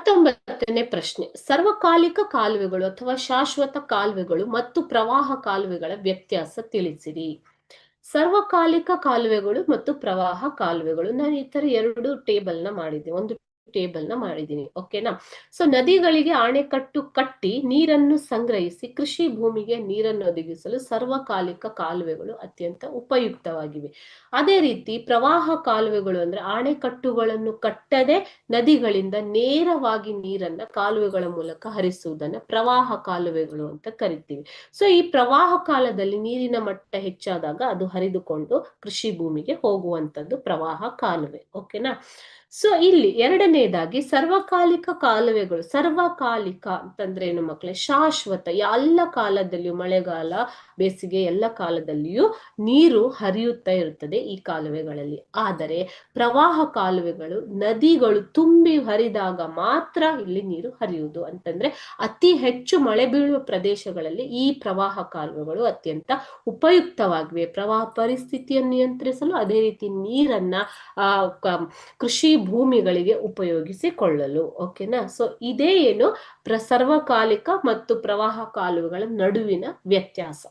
19ನೇ ಪ್ರಶ್ನೆ, ಸರ್ವಕಾಲಿಕ ಕಾಲುವೆಗಳು ಅಥವಾ ಶಾಶ್ವತ ಕಾಲುವೆಗಳು ಮತ್ತು ಪ್ರವಾಹ ಕಾಲುವೆಗಳ ವ್ಯತ್ಯಾಸ ತಿಳಿಸಿರಿ. ಸರ್ವಕಾಲಿಕ ಕಾಲುವೆಗಳು ಮತ್ತು ಪ್ರವಾಹ ಕಾಲುವೆಗಳು. ನಾನು ಈ ತರ ಎರಡು ಟೇಬಲ್ ನ ಮಾಡಿದ್ದೀನಿ, ಒಂದು ಟೇಬಲ್ ನ ಮಾಡಿದ್ದೀನಿ. ಓಕೆನಾ? ಸೊ ನದಿಗಳಿಗೆ ಆಣೆಕಟ್ಟು ಕಟ್ಟಿ ನೀರನ್ನು ಸಂಗ್ರಹಿಸಿ ಕೃಷಿ ಭೂಮಿಗೆ ನೀರನ್ನು ಒದಗಿಸಲು ಸರ್ವಕಾಲಿಕ ಕಾಲುವೆಗಳು ಅತ್ಯಂತ ಉಪಯುಕ್ತವಾಗಿವೆ. ಅದೇ ರೀತಿ ಪ್ರವಾಹ ಕಾಲುವೆಗಳು ಅಂದ್ರೆ ಆಣೆಕಟ್ಟುಗಳನ್ನು ಕಟ್ಟದೆ ನದಿಗಳಿಂದ ನೇರವಾಗಿ ನೀರನ್ನ ಕಾಲುವೆಗಳ ಮೂಲಕ ಹರಿಸುವುದನ್ನ ಪ್ರವಾಹ ಕಾಲುವೆಗಳು ಅಂತ ಕರಿತೀವಿ. ಸೊ ಈ ಪ್ರವಾಹ ಕಾಲದಲ್ಲಿ ನೀರಿನ ಮಟ್ಟ ಹೆಚ್ಚಾದಾಗ ಅದು ಹರಿದುಕೊಂಡು ಕೃಷಿ ಭೂಮಿಗೆ ಹೋಗುವಂತದ್ದು ಪ್ರವಾಹ ಕಾಲುವೆ. ಓಕೆನಾ? ಸೊ ಇಲ್ಲಿ ಎರಡನೇದಾಗಿ ಸರ್ವಕಾಲಿಕ ಕಾಲುವೆಗಳು. ಸರ್ವಕಾಲಿಕ ಅಂತಂದ್ರೆ ಏನು ಮಕ್ಕಳೇ? ಶಾಶ್ವತ, ಎಲ್ಲ ಕಾಲದಲ್ಲಿಯೂ, ಮಳೆಗಾಲ ಬೇಸಿಗೆ ಎಲ್ಲ ಕಾಲದಲ್ಲಿಯೂ ನೀರು ಹರಿಯುತ್ತಾ ಇರುತ್ತದೆ ಈ ಕಾಲುವೆಗಳಲ್ಲಿ. ಆದರೆ ಪ್ರವಾಹ ಕಾಲುವೆಗಳು ನದಿಗಳು ತುಂಬಿ ಹರಿದಾಗ ಮಾತ್ರ ಇಲ್ಲಿ ನೀರು ಹರಿಯುವುದು. ಅಂತಂದ್ರೆ ಅತಿ ಹೆಚ್ಚು ಮಳೆ ಬೀಳುವ ಪ್ರದೇಶಗಳಲ್ಲಿ ಈ ಪ್ರವಾಹ ಕಾಲುವೆಗಳು ಅತ್ಯಂತ ಉಪಯುಕ್ತವಾಗಿವೆ, ಪ್ರವಾಹ ಪರಿಸ್ಥಿತಿಯನ್ನು ನಿಯಂತ್ರಿಸಲು, ಅದೇ ರೀತಿ ನೀರನ್ನ ಕೃಷಿ ಭೂಮಿಗಳಿಗೆ ಉಪಯೋಗಿಸಿಕೊಳ್ಳಲು. ಓಕೆನಾ? ಸೊ ಇದೇ ಏನು ಸರ್ವಕಾಲಿಕ ಮತ್ತು ಪ್ರವಾಹ ಕಾಲುವೆಗಳ ನಡುವಿನ ವ್ಯತ್ಯಾಸ.